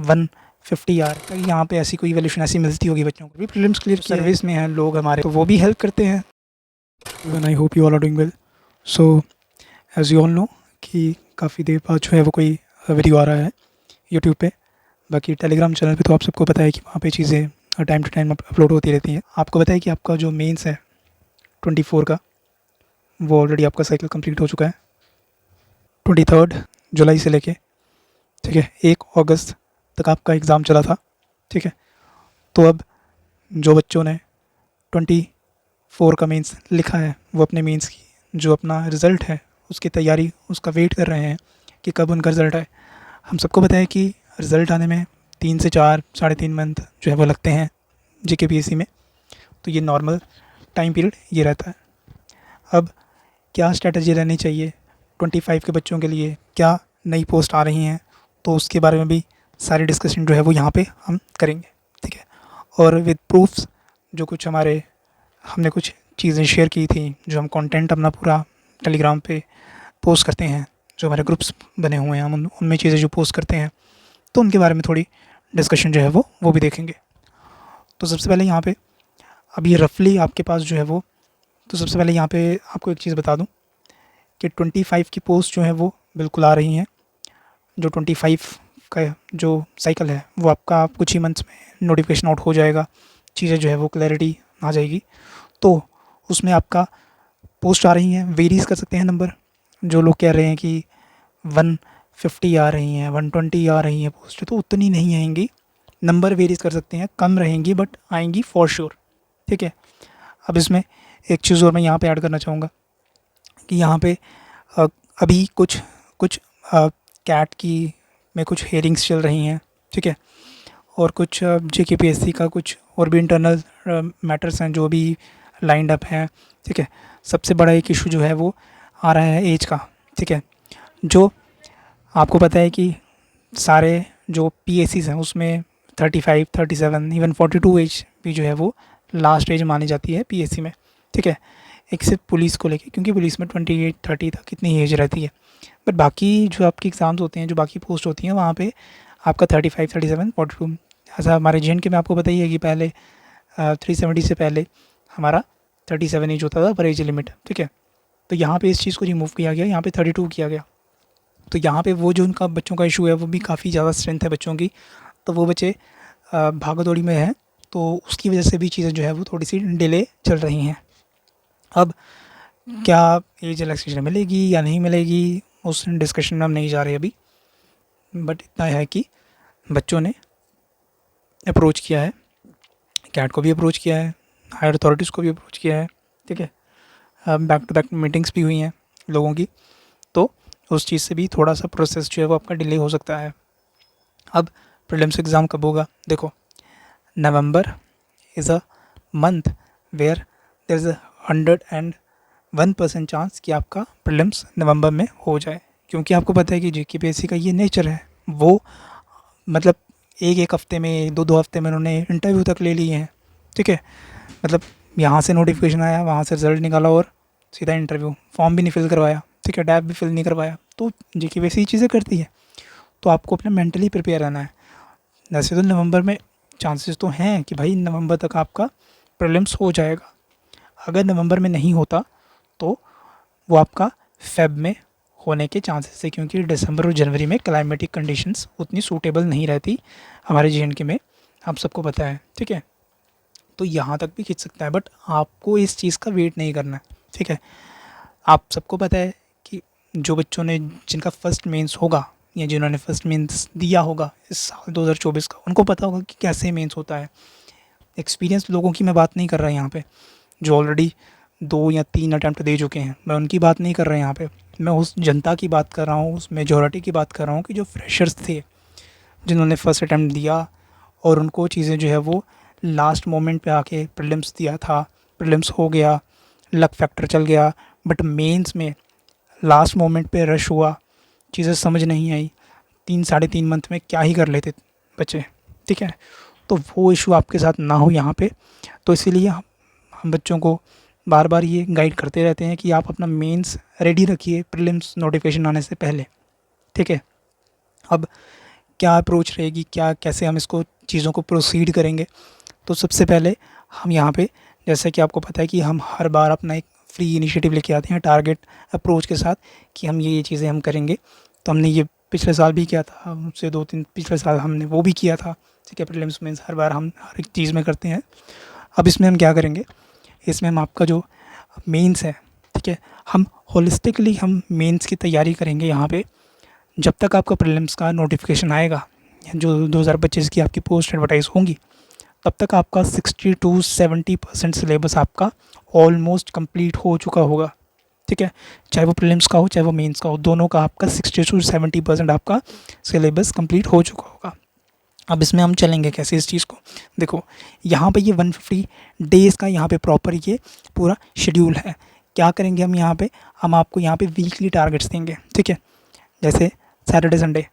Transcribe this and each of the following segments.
150 are, यहाँ पे ऐसी कोई वैल्यूशन ऐसी मिलती होगी बच्चों को भी। प्रीलिम्स क्लियर सर्विस में हैं लोग हमारे, तो वो भी हेल्प करते हैं। Even I hope you all are doing well. So as you all know कि काफ़ी देर बाद जो है वो कोई वीडियो आ रहा है यूट्यूब पे। बाकी टेलीग्राम चैनल पे तो आप सबको पता है कि वहाँ पे चीज़ें टाइम टू टाइम अपलोड होती रहती हैं। आपको पता है कि आपका जो मेंस है 24 का, वो ऑलरेडी आपका साइकिल कंप्लीट हो चुका है 23 जुलाई से लेके, ठीक है, 1 अगस्त तक आपका एग्ज़ाम चला था, ठीक है। तो अब जो बच्चों ने 24 का मेंस लिखा है, वो अपने मेंस की जो अपना रिज़ल्ट है उसकी तैयारी, उसका वेट कर रहे हैं कि कब उनका रिज़ल्ट आए। हम सबको पता है कि रिज़ल्ट आने में 3 से 4 साढ़े 3 मंथ जो है वो लगते हैं जीके पीएससी में, तो ये नॉर्मल टाइम पीरियड ये रहता है। अब क्या स्ट्रेटजी रहनी चाहिए 25 के बच्चों के लिए, क्या नई पोस्ट आ रही हैं, तो उसके बारे में भी सारी डिस्कशन जो है वो यहाँ पे हम करेंगे, ठीक है। और विद प्रूफ्स, जो कुछ हमने कुछ चीज़ें शेयर की थी, जो हम कंटेंट अपना पूरा टेलीग्राम पे पोस्ट करते हैं, जो हमारे ग्रुप्स बने हुए हैं, हम उनमें चीज़ें जो पोस्ट करते हैं, तो उनके बारे में थोड़ी डिस्कशन जो है वो भी देखेंगे। तो सबसे पहले यहाँ पे अभी रफली आपके पास जो है वो, तो सबसे पहले यहाँ पे आपको एक चीज़ बता दूँ कि 25 की पोस्ट जो है वो बिल्कुल आ रही हैं। जो 25 का जो साइकिल है वो आपका कुछ ही मंथ्स में नोटिफिकेशन आउट हो जाएगा, चीज़ें जो है वो क्लैरिटी आ जाएगी। तो उसमें आपका पोस्ट आ रही हैं, वेरीज़ कर सकते हैं नंबर। जो लोग कह रहे हैं कि 150 आ रही हैं, 120 आ रही हैं पोस्ट, तो उतनी नहीं आएंगी, नंबर वेरीज़ कर सकते हैं, कम रहेंगी बट आएंगी फॉर श्योर, ठीक है। अब इसमें एक चीज़ और मैं यहाँ पे ऐड करना चाहूँगा कि यहाँ पे अभी कुछ कुछ कैट की में कुछ हेयरिंग्स चल रही हैं, ठीक है। और कुछ जेकेपीएससी का कुछ और भी इंटरनल मैटर्स हैं जो भी लाइंड अप हैं, ठीक है। सबसे बड़ा एक इशू जो है वो आ रहा है एज का, ठीक है। जो आपको पता है कि सारे जो पीएसीज हैं उसमें 35, 37, इवन 42 एज भी जो है वो लास्ट एज मानी जाती है पीएससी में, ठीक है। एक सिर्फ पुलिस को लेके, क्योंकि पुलिस में 28, 30 तक कितनी एज रहती है, बट बाकी जो आपके एग्ज़ाम्स होते हैं, जो बाकी पोस्ट होती हैं, वहाँ पे आपका 35, 37, 42। ऐसा हमारे जेएनके में आपको पता ही है कि पहले 370 से पहले हमारा 37 एज होता था पर एज लिमिट, ठीक है। तो यहाँ पे इस चीज़ को रिमूव किया गया, यहाँ पे 32 किया गया। तो यहाँ पे वो जो उनका बच्चों का इशू है वो भी काफ़ी ज़्यादा स्ट्रेंथ है बच्चों की, तो वो बच्चे भागा दौड़ी में हैं, तो उसकी वजह से भी चीज़ें जो है वो थोड़ी सी डिले चल रही हैं। अब क्या एज रिलैक्सेशन मिलेगी या नहीं मिलेगी, उस डिस्कशन में हम नहीं जा रहे अभी, बट इतना है कि बच्चों ने अप्रोच किया है, कैट को भी अप्रोच किया है, हायर अथॉरिटीज़ को भी अप्रोच किया है, ठीक है। बैक टू बैक मीटिंग्स भी हुई हैं लोगों की, तो उस चीज़ से भी थोड़ा सा प्रोसेस जो है वो आपका डिले हो सकता है। अब प्रीलिम्स एग्ज़ाम कब होगा, देखो, November is a month where there is 101% chance कि आपका प्रीलिम्स नवंबर में हो जाए, क्योंकि आपको पता है कि जेकेपीएससी का ये नेचर है, वो मतलब एक हफ़्ते में, दो हफ़्ते में उन्होंने इंटरव्यू तक ले लिए हैं, ठीक है। मतलब यहाँ से नोटिफिकेशन आया, वहाँ से रिज़ल्ट निकाला और सीधा इंटरव्यू, फॉर्म भी नहीं फिल करवाया, ठीक है, डैब भी फिल नहीं करवाया। तो जेकेपीएससी ये चीज़ें करती है, तो आपको अपने मेंटली प्रिपेयर रहना है। वैसे तो नवंबर में चांसेस तो हैं कि भाई नवंबर तक आपका प्रीलिम्स हो जाएगा। अगर नवंबर में नहीं होता तो वो आपका फेब में होने के चांसेस है, क्योंकि दिसंबर और जनवरी में क्लाइमेटिक कंडीशंस उतनी सूटेबल नहीं रहती हमारे जेएनके में, आप सबको पता है, ठीक है। तो यहाँ तक भी खिंच सकता है, बट आपको इस चीज़ का वेट नहीं करना है, ठीक है। आप सबको पता है कि जो बच्चों ने, जिनका फर्स्ट मेंस होगा या जिन्होंने फर्स्ट मेंस दिया होगा इस साल 2024 का, उनको पता होगा कि कैसे मेंस होता है। एक्सपीरियंस लोगों की मैं बात नहीं कर रहा यहाँ पे, जो ऑलरेडी 2 या 3 अटैम्प्ट दे चुके हैं, मैं उनकी बात नहीं कर रहा यहाँ पे। मैं उस जनता की बात कर रहा हूँ, उस मेजॉरिटी की बात कर रहा हूँ कि जो फ्रेशर्स थे, जिन्होंने फर्स्ट अटैम्प्ट दिया और उनको चीज़ें जो है वो लास्ट मोमेंट पे आके प्रीलिम्स दिया था, प्रीलिम्स हो गया, लक फैक्टर चल गया, बट मेंस में लास्ट मोमेंट पे रश हुआ, चीज़ें समझ नहीं आई, 3 साढ़े 3 मंथ में क्या ही कर लेते बच्चे, ठीक है। तो वो इशू आपके साथ ना हो यहाँ पे, तो इसीलिए हम बच्चों को बार बार ये गाइड करते रहते हैं कि आप अपना मेंस रेडी रखिए प्रीलिम्स नोटिफिकेशन आने से पहले, ठीक है। अब क्या अप्रोच रहेगी, क्या कैसे हम इसको चीज़ों को प्रोसीड करेंगे। तो सबसे पहले हम यहाँ पे, जैसे कि आपको पता है कि हम हर बार अपना एक फ्री इनिशिएटिव लेके आते हैं टारगेट अप्रोच के साथ कि हम ये चीज़ें हम करेंगे। तो हमने ये पिछले साल भी किया था, उससे 2-3 पिछले साल हमने वो भी किया था, ठीक है। प्रीलिम्स मेंस हर बार हम हर एक चीज़ में करते हैं। अब इसमें हम क्या करेंगे, इसमें हम आपका जो मेंस है, ठीक है, हम होलिस्टिकली हम मेंस की तैयारी करेंगे यहाँ पे। जब तक आपका प्रीलिम्स का नोटिफिकेशन आएगा, जो 2025 की आपकी पोस्ट एडवर्टाइज़ होंगी, तब तक आपका 60 to 70% सिलेबस आपका ऑलमोस्ट कंप्लीट हो चुका होगा, ठीक है। चाहे वो प्रीलिम्स का हो चाहे वो मेंस का हो, दोनों का आपका 60 to 70% आपका सिलेबस कंप्लीट हो चुका होगा। अब इसमें हम चलेंगे कैसे इस चीज़ को, देखो यहाँ पे ये 150 डेज़ का यहाँ पे प्रॉपर ये पूरा शेड्यूल है। क्या करेंगे हम यहाँ पे, हम आपको यहाँ पे वीकली टारगेट्स देंगे, ठीक है। जैसे सैटरडे संडे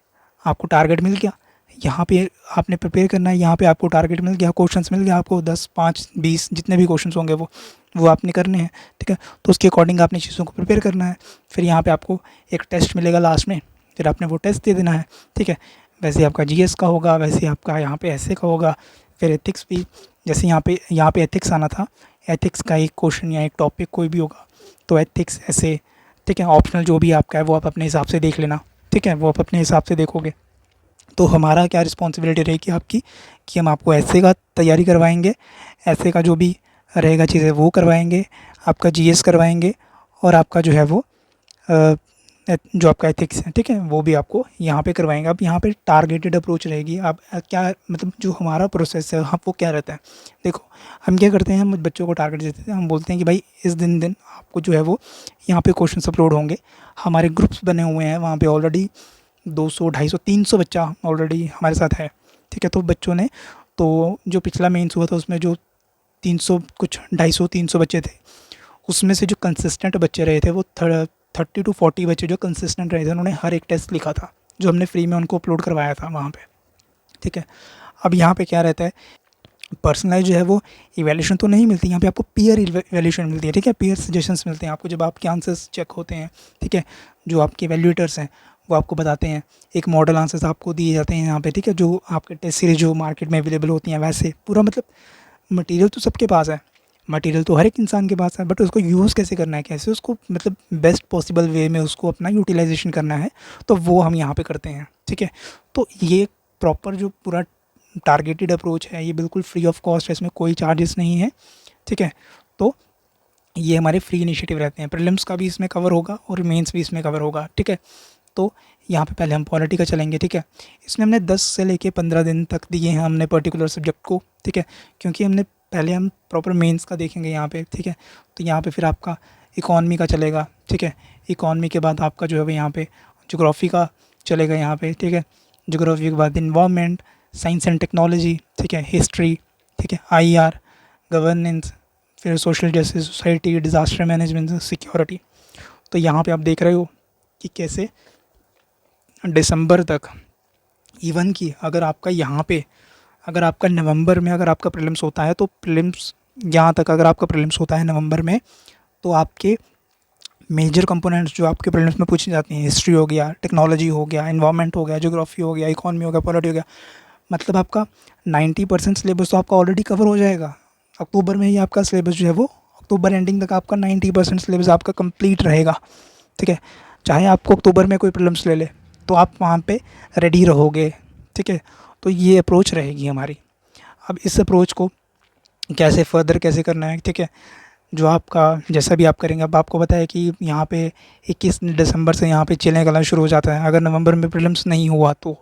आपको टारगेट मिल गया, यहाँ पे आपने प्रिपेयर करना है, यहाँ पे आपको टारगेट मिल गया, क्वेश्चंस मिल गया आपको 10, 5, 20 जितने भी क्वेश्चंस होंगे वो आपने करने हैं, ठीक है। तो उसके अकॉर्डिंग आपने चीज़ों को प्रिपेयर करना है। फिर यहाँ पे आपको एक टेस्ट मिलेगा लास्ट में, फिर आपने वो टेस्ट दे देना है, ठीक है। वैसे आपका जीएस का होगा, वैसे आपका यहाँ पे ऐसे का होगा। फिर एथिक्स भी, जैसे यहाँ पे एथिक्स आना था, एथिक्स का एक क्वेश्चन या एक टॉपिक कोई भी होगा तो एथिक्स ऐसे, ठीक है। ऑप्शनल जो भी आपका है वो आप अपने हिसाब से देख लेना, ठीक है, वो आप अपने हिसाब से देखोगे। तो हमारा क्या रिस्पॉन्सिबिलिटी रहेगी आपकी कि हम आपको ऐसे का तैयारी करवाएंगे, ऐसे का जो भी रहेगा चीज़ें वो करवाएंगे, आपका जीएस करवाएंगे, और आपका जो है वो जो आपका एथिक्स है, ठीक है, वो भी आपको यहाँ पे करवाएंगे। अब यहाँ पे टारगेटेड अप्रोच रहेगी। अब क्या मतलब जो हमारा प्रोसेस है हम वो क्या रहता है, देखो हम क्या करते हैं, हम बच्चों को टारगेट देते हैं, हम बोलते हैं कि भाई इस दिन आपको जो है वो यहाँ पे क्वेश्चन अपलोड होंगे। हमारे ग्रुप्स बने हुए हैं, वहाँ पे ऑलरेडी 200, 250, 300 बच्चा ऑलरेडी हमारे साथ है, ठीक है। तो बच्चों ने, तो जो पिछला मेंस हुआ था उसमें जो 300 कुछ 250, 300 बच्चे थे, उसमें से जो कंसिस्टेंट बच्चे रहे थे वो 30 to 40 बच्चे जो कंसिस्टेंट रहे थे, उन्होंने हर एक टेस्ट लिखा था जो हमने फ्री में उनको अपलोड करवाया था वहाँ पे, ठीक है। अब यहाँ पे क्या रहता है, पर्सनलाइज जो है वो इवैल्यूएशन तो नहीं मिलती, यहाँ पे आपको पीयर इवैल्यूएशन मिलती है, ठीक है। पीयर सजेशंस मिलते हैं आपको जब आपके आंसर्स चेक होते हैं, ठीक है। जो आपके इवैल्यूएटर्स हैं वो आपको बताते हैं, एक मॉडल आंसर्स आपको दिए जाते हैं यहाँ पे, ठीक है। जो आपके टेस्ट सीरीज जो मार्केट में अवेलेबल होती हैं, वैसे पूरा मतलब मटेरियल तो सबके पास है, मटेरियल तो हर एक इंसान के पास है, बट उसको यूज़ कैसे करना है, कैसे उसको मतलब बेस्ट पॉसिबल वे में उसको अपना यूटिलाइजेशन करना है, तो वो हम यहाँ पे करते हैं, ठीक है। तो ये प्रॉपर जो पूरा टारगेटेड अप्रोच है ये बिल्कुल फ्री ऑफ कॉस्ट है, इसमें कोई चार्जेस नहीं है, ठीक है। तो ये हमारे फ्री इनिशिएटिव रहते हैं, प्रीलिम्स का भी इसमें कवर होगा और मेंस भी इसमें कवर होगा, ठीक है। तो यहाँ पे पहले हम पॉलिटी का चलेंगे, ठीक है। इसमें हमने 10 से लेके 15 दिन तक दिए हैं हमने पर्टिकुलर सब्जेक्ट को, ठीक है, क्योंकि हमने पहले हम प्रॉपर मेंस का देखेंगे यहाँ पे, ठीक है। तो यहाँ पे फिर आपका इकॉनमी का चलेगा, ठीक है। इकॉनमी के बाद आपका जो है यहाँ पे ज्योग्राफी का चलेगा यहाँ पे, ठीक है। ज्योग्राफी के बाद इन्वायरमेंट, साइंस एंड टेक्नोलॉजी, ठीक है, हिस्ट्री, ठीक है, आईआर, गवर्नेंस, फिर social justice, society, disaster management, security. तो यहाँ पे आप देख रहे हो कि कैसे दिसंबर तक, इवन कि अगर आपका यहाँ पे अगर आपका नवंबर में अगर आपका प्रीलिम्स होता है, तो प्रीलिम्स यहाँ तक अगर आपका प्रीलिम्स होता है नवंबर में, तो आपके मेजर कंपोनेंट्स जो आपके प्रीलिम्स में पूछी जाती हैं, हिस्ट्री हो गया, टेक्नोलॉजी हो गया, एनवायरनमेंट हो गया, ज्योग्राफी हो गया, इकॉनमी हो गया, पॉलिटी हो गया, मतलब आपका 90% सिलेबस तो आपका ऑलरेडी कवर हो जाएगा। अक्टूबर में ही आपका सिलेबस जो है वो अक्टूबर एंडिंग तक आपका 90% सिलेबस आपका कंप्लीट रहेगा, ठीक है। चाहे आपको अक्टूबर में कोई प्रीलिम्स ले ले तो आप वहाँ पे रेडी रहोगे, ठीक है। तो ये अप्रोच रहेगी हमारी। अब इस अप्रोच को कैसे फर्दर कैसे करना है, ठीक है, जो आपका जैसा भी आप करेंगे। अब आपको पता है कि यहाँ पे 21 दिसंबर से यहाँ पे चलने का शुरू हो जाता है। अगर नवंबर में प्रीलिम्स नहीं हुआ तो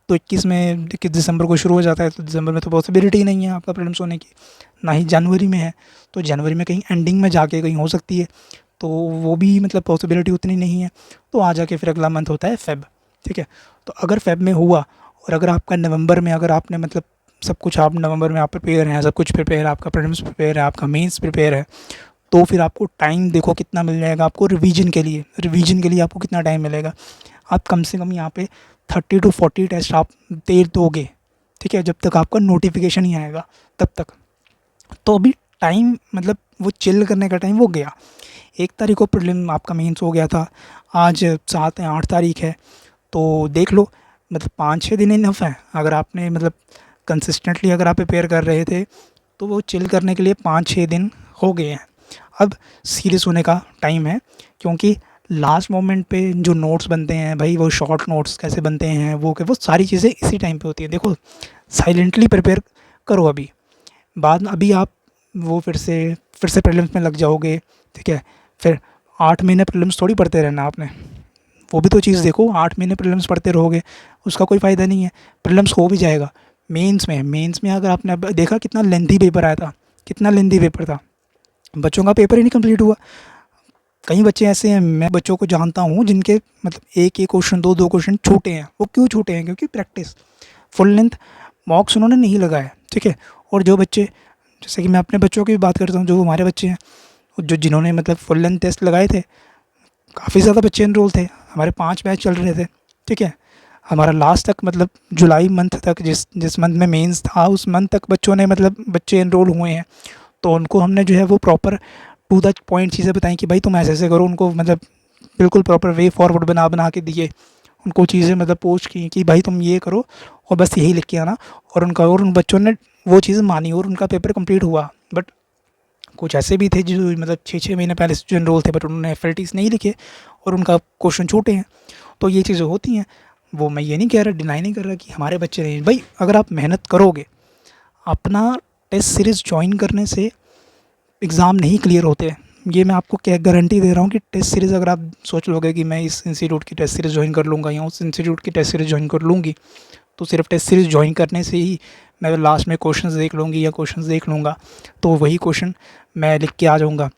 21 दिसंबर को शुरू हो जाता है, तो दिसंबर में तो पॉसिबिलिटी ही नहीं है आपका प्रीलिम्स होने की, ना ही जनवरी में है। तो जनवरी में कहीं एंडिंग में जाके कहीं हो सकती है, तो वो भी मतलब पॉसिबिलिटी उतनी नहीं है। तो आ जाके फिर अगला मंथ होता है फ़ेब, ठीक है। तो अगर फ़ेब में हुआ और अगर आपका नवंबर में अगर आपने मतलब सब कुछ आप नवंबर में आप प्रिपेयर हैं, सब कुछ प्रिपेयर है, आपका प्रीलिम्स प्रिपेयर है, आपका मेंस प्रिपेयर है, तो फिर आपको टाइम देखो कितना मिल जाएगा आपको रिवीजन के लिए। रिवीजन के लिए आपको कितना टाइम मिलेगा, आप कम से कम यहाँ पे 30 to 40 टेस्ट आप दे दोगे, ठीक है, जब तक आपका नोटिफिकेशन ही आएगा तब तक। तो अभी टाइम मतलब वो चिल करने का टाइम वो गया। 1 तारीख को प्रीलिम आपका मेंस हो गया था, आज 7 या 8 तारीख है, तो देख लो मतलब 5-6 दिन इनफ है। अगर आपने मतलब कंसिस्टेंटली अगर आप प्रिपेयर कर रहे थे तो वो चिल करने के लिए 5-6 दिन हो गए हैं। अब सीरियस होने का टाइम है, क्योंकि लास्ट मोमेंट पे जो नोट्स बनते हैं भाई, वो शॉर्ट नोट्स कैसे बनते हैं, वो सारी चीज़ें इसी टाइम पे होती हैं। देखो, साइलेंटली प्रिपेयर करो अभी, बाद में अभी आप वो फिर से प्रीलिम्स में लग जाओगे, ठीक है। फिर 8 महीने प्रीलिम्स थोड़ी पढ़ते रहना आपने, वो भी तो चीज़ देखो। 8 महीने प्रीलिम्स पढ़ते रहोगे उसका कोई फ़ायदा नहीं है। प्रीलिम्स हो भी जाएगा, मेंस में अगर आपने अब देखा कितना लेंथी पेपर आया था, कितना लेंथी पेपर था, बच्चों का पेपर ही नहीं कंप्लीट हुआ। कई बच्चे ऐसे हैं, मैं बच्चों को जानता हूँ जिनके मतलब एक क्वेश्चन, दो क्वेश्चन छूटे हैं। वो क्यों छूटे हैं? क्योंकि प्रैक्टिस फुल लेंथ मॉक्स उन्होंने नहीं लगाया, ठीक है। और जो बच्चे, जैसे कि मैं अपने बच्चों की भी बात करता हूँ, जो हमारे बच्चे हैं, जो जिन्होंने मतलब फुल लेंथ टेस्ट लगाए थे, काफ़ी ज़्यादा बच्चे एनरोल थे। हमारे 5 बैच चल रहे थे, ठीक है। हमारा लास्ट तक मतलब जुलाई मंथ तक, जिस मंथ में मेंस था उस मंथ तक बच्चों ने मतलब बच्चे एनरोल हुए हैं। तो उनको हमने जो है वो प्रॉपर टू द पॉइंट चीज़ें बताई कि भाई तुम ऐसे करो। उनको मतलब बिल्कुल प्रॉपर वे फॉरवर्ड बना के दिए। उनको चीज़ें मतलब पोस्ट की कि भाई तुम ये करो और बस यही लिख के आना। और उन बच्चों ने वो चीज़ मानी और उनका पेपर कंप्लीट हुआ। बट कुछ ऐसे भी थे जो मतलब 6-6 महीने पहले से जो एनरोल थे, बट उन्होंने एफएलटीज़ नहीं लिखे और उनका क्वेश्चन छूटे हैं। तो ये चीज़ें होती हैं। वो मैं ये नहीं कह रहा, डिनाई नहीं कर रहा कि हमारे बच्चे नहीं। भाई अगर आप मेहनत करोगे, अपना टेस्ट सीरीज़ ज्वाइन करने से एग्ज़ाम नहीं क्लियर होते हैं। ये मैं आपको क्या गारंटी दे रहा हूँ कि टेस्ट सीरीज़ अगर आप सोच लोगे कि मैं इस इंस्टीट्यूट की टेस्ट सीरीज़ ज्वाइन कर लूँगा या उस इंस्टीट्यूट की टेस्ट सीरीज़ ज्वाइन कर लूँगी, तो सिर्फ टेस्ट सीरीज़ ज्वाइन करने से ही मैं लास्ट में क्वेश्चंस देख लूँगी या क्वेश्चंस देख लूँगा तो वही क्वेश्चन मैं लिख के आ जाऊँगा।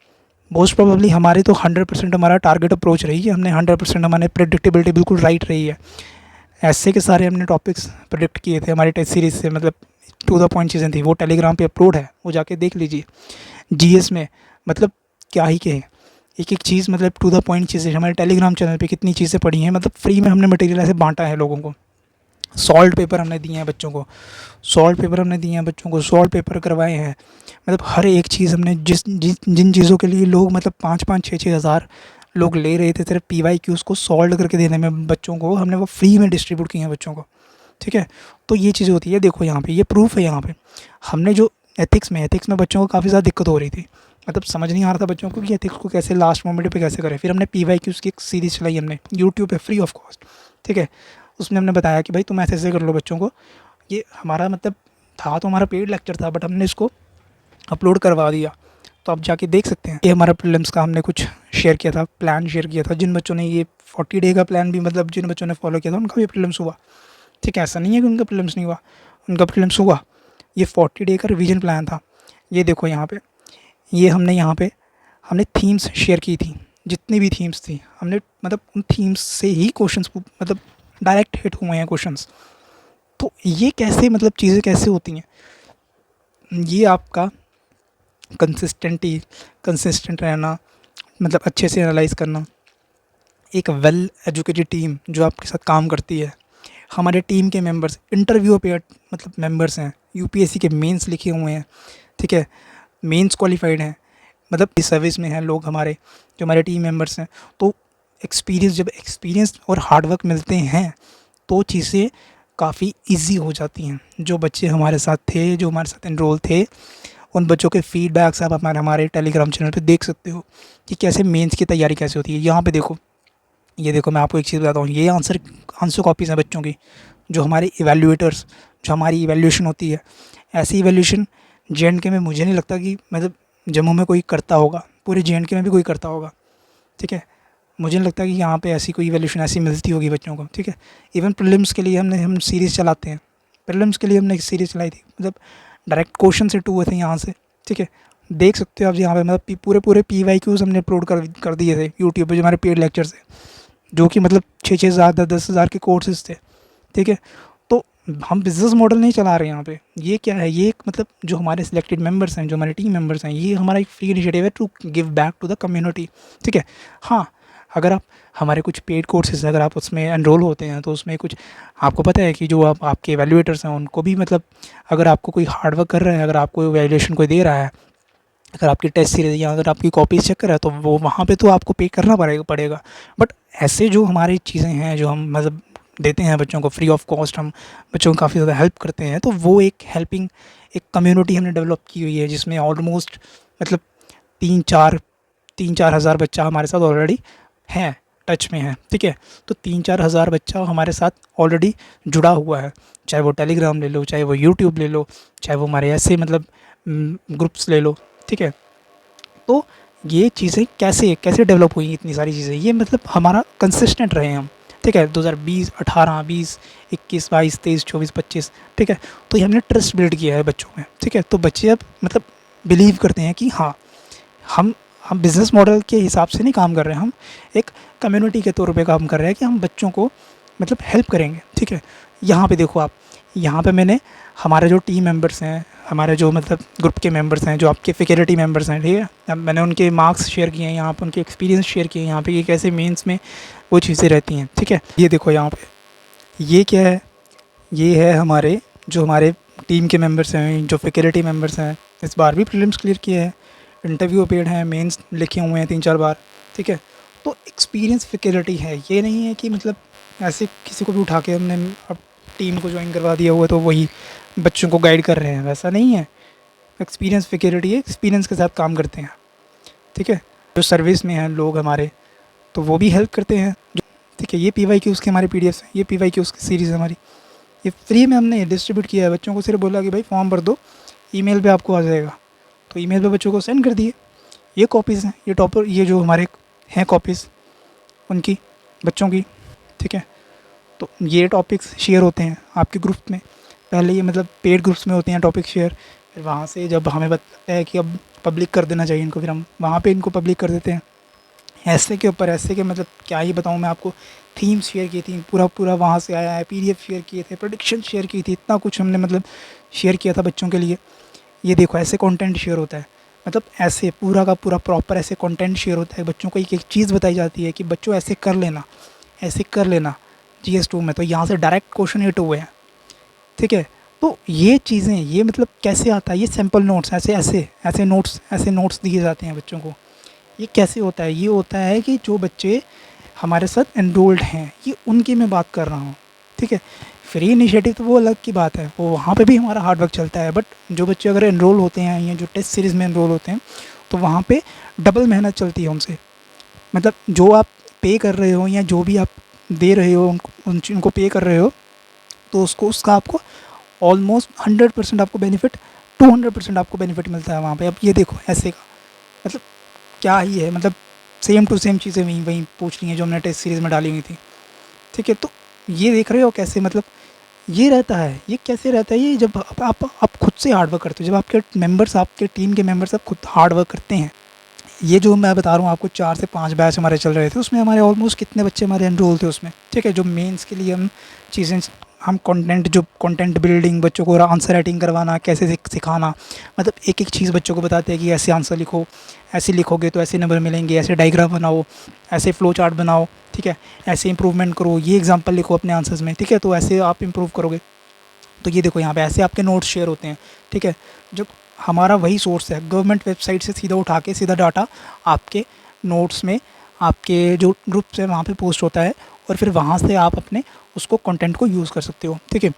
मोस्ट प्रोबेबली हमारे तो 100% हमारा टारगेट अप्रोच रही है। हमने 100% हमारे प्रेडिक्टेबिलिटी बिल्कुल राइट रही है। ऐसे के सारे हमने टॉपिक्स प्रेडिक्ट किए थे हमारी टेस्ट सीरीज़ से, मतलब टू द पॉइंट चीज़ें थी। वो टेलीग्राम पे अपलोड है, वो जाके देख लीजिए। जीएस में मतलब क्या ही कहें, एक-एक चीज़ मतलब टू द पॉइंट चीज़ें हमारे टेलीग्राम चैनल पे कितनी चीज़ें पड़ी हैं। मतलब फ्री में हमने मटेरियल ऐसे बाँटा है लोगों को। सॉल्व पेपर हमने दिए हैं बच्चों को, सॉल्व पेपर करवाए हैं। मतलब हर एक चीज़ हमने जिन चीज़ों के लिए लोग मतलब 5-5, 6-6 हज़ार लोग ले रहे थे सिर्फ पीवाईक्यूज़ को सॉल्व करके देने में बच्चों को, हमने वो फ्री में डिस्ट्रीब्यूट किए हैं बच्चों को, ठीक है। तो ये चीज़ होती है। देखो यहाँ पे ये प्रूफ है। यहाँ पे हमने जो एथिक्स में बच्चों को काफ़ी ज़्यादा दिक्कत हो रही थी। मतलब समझ नहीं आ रहा था बच्चों को कि एथिक्स को कैसे लास्ट मोमेंट पे कैसे करें। फिर हमने पीवाईक्यूज़ की एक सीरीज़ चलाई हमने यूट्यूब पे फ्री ऑफ कॉस्ट, ठीक है। उसमें हमने बताया कि भाई तुम ऐसे कर लो बच्चों को। ये हमारा मतलब था तो हमारा पेड लेक्चर था, बट हमने इसको अपलोड करवा दिया। तो आप जाके देख सकते हैं। ये हमारा प्रीलिम्स का हमने कुछ शेयर किया था, प्लान शेयर किया था। जिन बच्चों ने ये 40 डे का प्लान भी मतलब जिन बच्चों ने फॉलो किया था उनका भी प्रीलिम्स हुआ, ठीक है। ऐसा नहीं है कि उनका प्रीलिम्स नहीं हुआ, उनका प्रीलिम्स हुआ। ये 40 डे का रिवीजन प्लान था। ये देखो यहाँ पे, ये हमने यहाँ पे हमने थीम्स शेयर की थी। जितनी भी थीम्स थी हमने मतलब उन थीम्स से ही क्वेश्चंस मतलब डायरेक्ट हिट हुए हैं क्वेश्चंस। तो ये कैसे मतलब चीज़ें कैसे होती हैं? ये आपका कंसिस्टेंट रहना, मतलब अच्छे से एनालाइज करना, एक वेल एजुकेटेड टीम जो आपके साथ काम करती है। हमारे टीम के मेंबर्स इंटरव्यू अपेयर्ड मतलब मेंबर्स हैं, यूपीएससी के मेंस लिखे हुए हैं, ठीक है, मेंस क्वालिफाइड हैं, मतलब इस सर्विस में हैं लोग हमारे, जो हमारे टीम मेंबर्स हैं। तो जब एक्सपीरियंस और हार्डवर्क मिलते हैं तो चीज़ें काफ़ी इजी हो जाती हैं। जो बच्चे हमारे साथ थे, जो हमारे साथ एनरोल थे, उन बच्चों के फीडबैक्स आप हमारे टेलीग्राम चैनल पे देख सकते हो कि कैसे मेंस की तैयारी कैसे होती है। यहाँ पे देखो, ये देखो मैं आपको एक चीज़ बताता हूँ। ये आंसर कॉपीज़ हैं बच्चों की, जो हमारे इवैल्यूएटर्स, जो हमारी इवैल्यूएशन होती है। ऐसी इवैल्यूएशन जे.एंड.के में मुझे नहीं लगता कि मतलब जम्मू में कोई करता होगा, पूरे जे.एंड.के में भी कोई करता होगा, ठीक है। मुझे नहीं लगता कि यहाँ पे ऐसी कोई इवैल्यूएशन ऐसी मिलती होगी बच्चों को, ठीक है। इवन प्रीलिम्स के लिए हम सीरीज़ चलाते हैं। प्रीलिम्स के लिए हमने एक सीरीज़ चलाई थी, मतलब डायरेक्ट क्वेश्चन सेट हुए थे यहाँ से, ठीक है। देख सकते हो आप यहाँ पे, मतलब पूरे पीवाईक्यूज़ हमने अपलोड कर दिए थे यूट्यूब पे, जो हमारे पेड लेक्चर्स हैं, जो कि मतलब 6-6 हज़ार 10-10 हज़ार के कोर्सेज़ थे, ठीक है। तो हम बिज़नेस मॉडल नहीं चला रहे हैं यहाँ पे। ये क्या है, ये एक मतलब जो हमारे सिलेक्टेड मेंबर्स हैं, जो हमारे टीम मेंबर्स हैं, ये हमारा एक फ्री इनिशिएटिव है to give back to the community, ठीक है। हाँ, अगर आप हमारे कुछ पेड कोर्सेज़ अगर आप उसमें एनरोल होते हैं तो उसमें कुछ आपको पता है कि जो आपके एवैल्यूएटर्स हैं उनको भी मतलब अगर आपको कोई हार्ड वर्क कर रहा है, अगर आपको वैल्यूएशन कोई दे रहा है, अगर आपकी टेस्ट सीरीज़ या अगर आपकी कॉपीज़ चेक कर रहा है, तो वो वहाँ पे तो आपको पे करना पड़ेगा। बट ऐसे जो हमारी चीज़ें हैं, जो हम मतलब देते हैं बच्चों को फ्री ऑफ कॉस्ट, हम बच्चों को काफ़ी ज़्यादा हेल्प करते हैं। तो वो एक हेल्पिंग एक कम्युनिटी हमने डेवलप की हुई है, जिसमें ऑलमोस्ट मतलब 3-4 हज़ार बच्चा हमारे साथ ऑलरेडी है, टच में है, ठीक है। तो 3-4 हज़ार बच्चा हमारे साथ ऑलरेडी जुड़ा हुआ है, चाहे वो टेलीग्राम ले लो, चाहे वो यूट्यूब ले लो, चाहे वो हमारे ऐसे मतलब ग्रुप्स ले लो, ठीक है। तो ये चीज़ें कैसे कैसे डेवलप हुई इतनी सारी चीज़ें, ये मतलब हमारा कंसिस्टेंट रहे हम, ठीक है। 2020, 18, 20, 21, 22, 23, 24, 25, ठीक है। तो ये हमने ट्रस्ट बिल्ड किया है बच्चों में, ठीक है। तो बच्चे अब मतलब बिलीव करते हैं कि हाँ, हम हम बिज़नेस मॉडल के हिसाब से नहीं काम कर रहे हैं, हम एक कम्युनिटी के तौर पे काम कर रहे हैं कि हम बच्चों को मतलब हेल्प करेंगे, ठीक है। यहाँ पे देखो आप, यहाँ पे मैंने हमारे जो टीम मेंबर्स हैं, हमारे जो मतलब ग्रुप के मेंबर्स हैं, जो आपके फैकल्टी मेंबर्स हैं, ठीक है। अब मैंने उनके मार्क्स शेयर किए हैं यहाँ पे, उनके एक्सपीरियंस शेयर किए हैं यहाँ पे कि कैसे मेंस में वो चीज़ें रहती हैं, ठीक है। ये देखो यहाँ पे, ये क्या है, ये है हमारे जो हमारे टीम के मेंबर्स हैं, जो फैकल्टी मेंबर्स हैं, इस बार भी प्रीलिम्स क्लियर किए हैं, इंटरव्यू अपेयर्ड हैं, मेंस लिखे हुए हैं 3-4 बार, ठीक है। तो एक्सपीरियंस फैकल्टी है, ये नहीं है कि मतलब ऐसे किसी को भी उठा के हमने अब टीम को ज्वाइन करवा दिया हुआ तो वही बच्चों को गाइड कर रहे हैं, वैसा नहीं है। एक्सपीरियंस फैकल्टी है, एक्सपीरियंस के साथ काम करते हैं, ठीक है। जो सर्विस में हैं लोग हमारे, तो वो भी हेल्प करते हैं, ठीक है। ये PYQs के हमारे PDF हैं, ये PYQs की सीरीज़ है हमारी, ये फ्री में हमने डिस्ट्रीब्यूट किया है बच्चों को। सिर्फ बोला कि भाई फॉर्म भर दो, ईमेल पे आपको आ जाएगा, तो ईमेल पे बच्चों को सेंड कर दिए। ये कॉपीज़ हैं, ये टॉपर, ये जो हमारे हैं कॉपीज़ उनकी, बच्चों की, ठीक है। तो ये टॉपिक्स शेयर होते हैं आपके ग्रुप में, पहले ये मतलब पेड ग्रुप्स में होते हैं टॉपिक शेयर, फिर वहाँ से जब हमें लगता है कि अब पब्लिक कर देना चाहिए इनको, फिर हम वहाँ पे इनको पब्लिक कर देते हैं। ऐसे के ऊपर ऐसे के मतलब क्या ही बताऊँ मैं आपको, थीम्स शेयर की थी, पूरा वहाँ से आया है, PDF शेयर किए थे, प्रेडिक्शन शेयर की थी, इतना कुछ हमने मतलब शेयर किया था बच्चों के लिए। ये देखो ऐसे कंटेंट शेयर होता है, मतलब ऐसे पूरा का पूरा प्रॉपर ऐसे कंटेंट शेयर होता है, बच्चों को एक एक चीज़ बताई जाती है कि बच्चों ऐसे कर लेना, ऐसे कर लेना GS2 में, तो यहाँ से डायरेक्ट क्वेश्चन A2 है, ठीक है। तो ये चीज़ें, ये मतलब कैसे आता है, ये सैम्पल नोट्स ऐसे ऐसे ऐसे नोट्स दिए जाते हैं बच्चों को। ये कैसे होता है, ये होता है कि जो बच्चे हमारे साथ एनरोल्ड हैं, ये उनकी मैं बात कर रहा हूँ, ठीक है। फ्री इनिशिएटिव तो वो अलग की बात है, वो वहाँ पे भी हमारा हार्ड वर्क चलता है, बट जो बच्चे अगर एनरोल होते हैं या जो टेस्ट सीरीज़ में एनरोल होते हैं, तो वहाँ पे डबल मेहनत चलती है उनसे। मतलब जो आप पे कर रहे हो या जो भी आप दे रहे हो उनको पे कर रहे हो, तो उसका आपको ऑलमोस्ट 100% आपको बेनिफिट, 200% आपको बेनिफिट मिलता है वहाँ पे। अब ये देखो ऐसे का मतलब क्या ही है, मतलब सेम टू सेम चीज़ें वहीं वहीं पूछ ली हैं जो हमने टेस्ट सीरीज़ में डाली हुई थी, ठीक है। तो ये देख रहे हो कैसे मतलब ये रहता है, ये कैसे रहता है, ये जब आप खुद से हार्ड वर्क करते हो, जब आपके मेंबर्स, आपके टीम के मेंबर्स आप खुद हार्ड वर्क करते हैं। ये जो मैं बता रहा हूँ आपको, 4 से 5 बैच हमारे चल रहे थे, उसमें हमारे ऑलमोस्ट कितने बच्चे हमारे एनरोल थे उसमें, ठीक है। जो मेंस के लिए हम कंटेंट बिल्डिंग, बच्चों को आंसर राइटिंग करवाना, कैसे सिखाना, मतलब एक एक चीज़ बच्चों को बताते हैं कि ऐसे आंसर लिखो, ऐसे लिखोगे तो ऐसे नंबर मिलेंगे, ऐसे डायग्राम बनाओ, ऐसे फ्लो चार्ट बनाओ, ठीक है, ऐसे इंप्रूवमेंट करो, ये एग्जांपल लिखो अपने आंसर्स में, ठीक है, तो ऐसे आप इंप्रूव करोगे। तो ये देखो यहाँ पे ऐसे आपके नोट्स शेयर होते हैं, ठीक है। जो हमारा वही सोर्स है, गवर्नमेंट वेबसाइट से सीधा उठा के सीधा डाटा आपके नोट्स में, आपके जो ग्रुप्स है वहाँ पे पोस्ट होता है, और फिर वहाँ से आप अपने उसको कंटेंट को यूज़ कर सकते हो, ठीक है।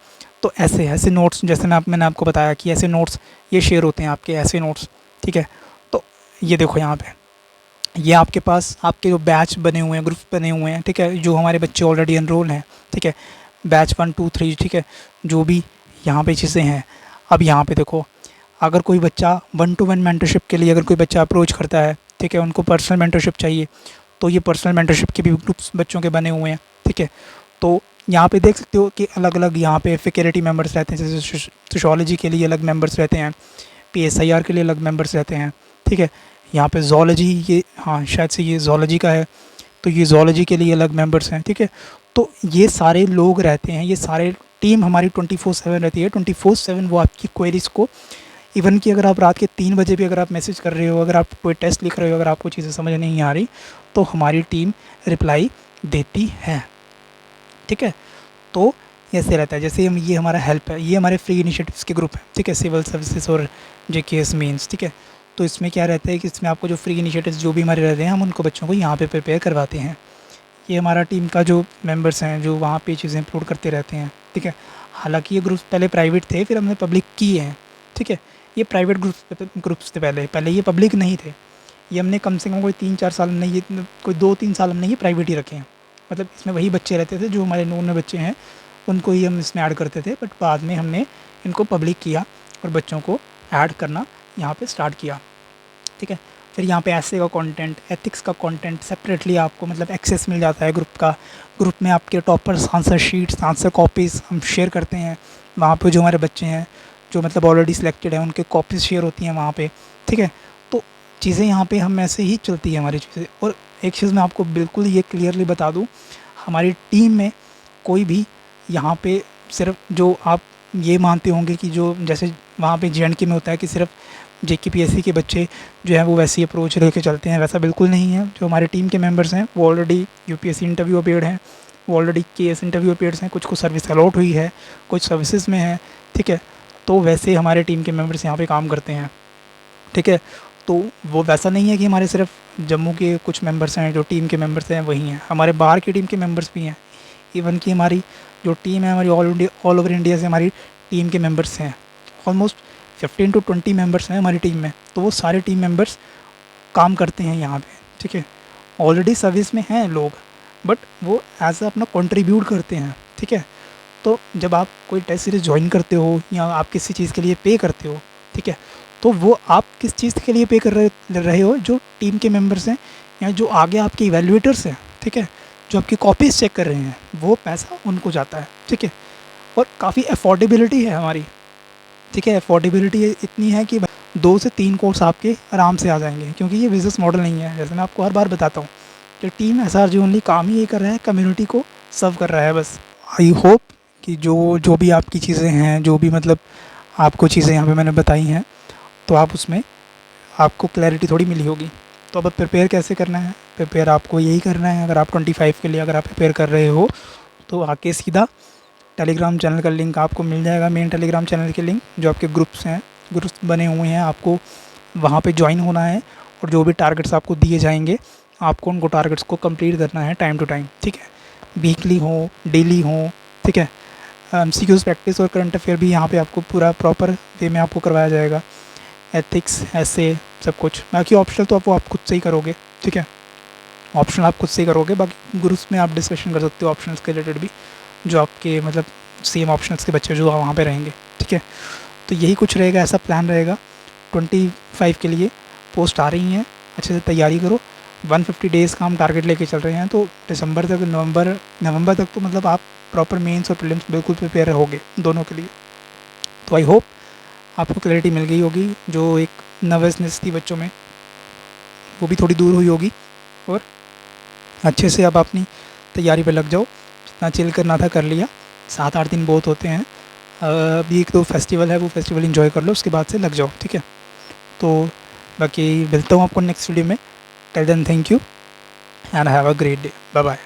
तो ऐसे ऐसे नोट्स, जैसे मैंने आपको बताया कि ऐसे नोट्स ये शेयर होते हैं आपके, ऐसे नोट्स, ठीक है। तो ये देखो यहाँ पे, ये आपके पास आपके जो बैच बने हुए हैं, ग्रुप बने हुए हैं, ठीक है, जो हमारे बच्चे ऑलरेडी एनरोल हैं, ठीक है, बैच 1, 2, 3, ठीक है, जो भी यहाँ पे चीज़ें हैं। अब यहाँ पे देखो, अगर कोई बच्चा 1-to-1 मेंटरशिप के लिए अगर कोई बच्चा अप्रोच करता है, ठीक है, उनको पर्सनल मेंटरशिप चाहिए, तो ये पर्सनल मेंटरशिप के भी ग्रुप्स बच्चों के बने हुए हैं, ठीक है। तो यहाँ पे देख सकते हो कि अलग अलग यहाँ पे फैकल्टी मेंबर्स रहते हैं, जैसे सोशियोलॉजी के लिए अलग मेंबर्स रहते हैं, PSIR के लिए अलग मेंबर्स रहते हैं, ठीक है। यहाँ पे ज़ूलॉजी, ये हाँ शायद से ये ज़ूलॉजी का है, तो ये ज़ूलॉजी के लिए अलग मेंबर्स हैं, ठीक है। तो ये सारे लोग रहते हैं, ये सारे टीम हमारी 24/7 रहती है, 24/7 वो आपकी क्वेरीज़ को, इवन कि अगर आप रात के 3 बजे भी अगर आप मैसेज कर रहे हो, अगर आप कोई टेस्ट लिख रहे हो, अगर आपको चीज़ें समझ नहीं आ रही, तो हमारी टीम रिप्लाई देती है, ठीक है। तो ऐसे रहता है, जैसे हम, ये हमारा हेल्प है, ये हमारे फ्री इनिशिएटिव्स के ग्रुप है, ठीक है, सिविल सर्विसेज और JKS मेंस, ठीक है। तो इसमें क्या रहता है कि इसमें आपको जो फ्री इनिशिएटिव्स जो भी हमारे रहते हैं, हम उनको बच्चों को यहाँ पे प्रिपेयर करवाते हैं। ये हमारा टीम का जो मेंबर्स हैं जो वहाँ पे चीज़ें अपलोड करते रहते हैं, ठीक है। हालांकि ये ग्रुप्स पहले प्राइवेट थे, फिर हमने पब्लिक किए हैं, ठीक है। ये प्राइवेट ग्रुप्स थे पहले पहले ये पब्लिक नहीं थे। ये हमने कम से कम कोई 3-4 साल नहीं, ये कोई 2-3 साल हमने ये प्राइवेट ही रखे हैं। मतलब इसमें वही बच्चे रहते थे जो हमारे नोन में बच्चे हैं, उनको ही हम इसमें ऐड करते थे। बट बाद में हमने इनको पब्लिक किया और बच्चों को ऐड करना यहाँ पे स्टार्ट किया, ठीक है। फिर यहाँ पे ऐसे का कंटेंट, एथिक्स का कंटेंट सेपरेटली आपको मतलब एक्सेस मिल जाता है ग्रुप का। ग्रुप में आपके toppers answer sheets, answer copies हम शेयर करते हैं। वहाँ पे जो हमारे बच्चे हैं जो मतलब ऑलरेडी सिलेक्टेड हैं, उनके कॉपीज़ शेयर होती हैं वहाँ पे, ठीक है। तो चीज़ें यहाँ पे हम ऐसे ही चलती है हमारी चीज़ें। और एक चीज़ मैं आपको बिल्कुल ये क्लियरली बता दूँ, हमारी टीम में कोई भी यहाँ पे सिर्फ जो आप ये मानते होंगे कि जो जैसे वहाँ पे JNK में होता है कि सिर्फ JKPSC के बच्चे जो है वो वैसी अप्रोच लेके चलते हैं, वैसा बिल्कुल नहीं है। जो हमारे टीम के मेंबर्स हैं वो ऑलरेडी UPSC इंटरव्यू अपेयर्ड हैं, वो ऑलरेडी KS इंटरव्यू अपेयर्ड्स हैं, कुछ को सर्विस अलॉट हुई है, कुछ सर्विसेज में है, ठीक है। तो वैसे हमारे टीम के मेंबर्स यहाँ पे काम करते हैं, ठीक है। तो वो वैसा नहीं है कि हमारे सिर्फ जम्मू के कुछ मेंबर्स हैं जो टीम के मेंबर्स हैं वही हैं, हमारे बाहर की टीम के मेंबर्स भी हैं। इवन कि हमारी जो टीम है हमारी ऑल ओवर इंडिया से हमारी टीम के मेंबर्स हैं, ऑलमोस्ट 15 to 20 मेंबर्स हैं हमारी टीम में। तो वो सारे टीम मेंबर्स काम करते हैं यहाँ पे, ठीक है। ऑलरेडी सर्विस में हैं लोग, बट वो एज अपना कंट्रीब्यूट करते हैं, ठीक है। तो जब आप कोई टेस्ट सीरीज़ ज्वाइन करते हो या आप किसी चीज़ के लिए पे करते हो, ठीक है, तो वो आप किस चीज़ के लिए पे कर रहे हो, जो टीम के मेंबर्स हैं या जो आगे आपके इवैल्यूएटर्स हैं, ठीक है, जो आपकी कॉपीज़ चेक कर रहे हैं, वो पैसा उनको जाता है, ठीक है। और काफ़ी अफोर्डेबिलिटी है हमारी, ठीक है। अफोर्डेबिलिटी इतनी है कि 2 से 3 कोर्स आपके आराम से आ जाएंगे, क्योंकि ये बिज़नेस मॉडल नहीं है। जैसे मैं आपको हर बार बताता हूँ कि टीम SRG ओनली काम ही ये कर रहा है, कम्युनिटी को सर्व कर रहा है बस। आई होप कि जो जो भी आपकी चीज़ें हैं, जो भी मतलब आपको चीज़ें यहाँ पे मैंने बताई हैं, तो आप उसमें आपको क्लैरिटी थोड़ी मिली होगी। तो अब प्रिपेयर कैसे करना है, प्रिपेयर आपको यही करना है। अगर आप 25 के लिए अगर आप प्रिपेयर कर रहे हो तो आके सीधा टेलीग्राम चैनल का लिंक आपको मिल जाएगा, मेन टेलीग्राम चैनल के लिंक, जो आपके ग्रुप्स हैं, ग्रुप्स बने हुए हैं, आपको वहाँ पे ज्वाइन होना है। और जो भी टारगेट्स आपको दिए जाएंगे, आपको उनको टारगेट्स को कंप्लीट करना है टाइम टू टाइम, ठीक है। वीकली हो, डेली हो, ठीक है। MCQs प्रैक्टिस और करंट अफेयर भी यहाँ पे आपको पूरा प्रॉपर वे में आपको करवाया जाएगा। एथिक्स, ऐसे सब कुछ। बाकी ऑप्शनल तो आप खुद से ही करोगे, ठीक है। ऑप्शनल आप खुद से ही करोगे, बाकी ग्रुप्स में आप डिस्कशन कर सकते हो ऑप्शनल्स के रिलेटेड भी, जो आपके मतलब सेम ऑप्शनल्स के बच्चे जो वहाँ पे रहेंगे, ठीक है। तो यही कुछ रहेगा, ऐसा प्लान रहेगा। 25 के लिए पोस्ट आ रही हैं, अच्छे से तैयारी करो। 150 डेज़ का हम टारगेट लेके चल रहे हैं, तो दिसंबर तक, नवंबर तक तो मतलब आप प्रॉपर मेंस और प्रीलिम्स बिल्कुल प्रिपेयर रहोगे दोनों के लिए। तो आई होप आपको क्लैरिटी मिल गई होगी, जो एक नर्वसनेस थी बच्चों में वो भी थोड़ी दूर हुई होगी। और अच्छे से अब अपनी तैयारी पे लग जाओ, जितना चिल करना था कर लिया। 7-8 दिन बहुत होते हैं। अभी एक तो फेस्टिवल है, वो फेस्टिवल एंजॉय कर लो, उसके बाद से लग जाओ, ठीक है। तो बाकी मिलता हूँ आपको नेक्स्ट वीडियो में। Till then thank you and have a great day. Bye bye.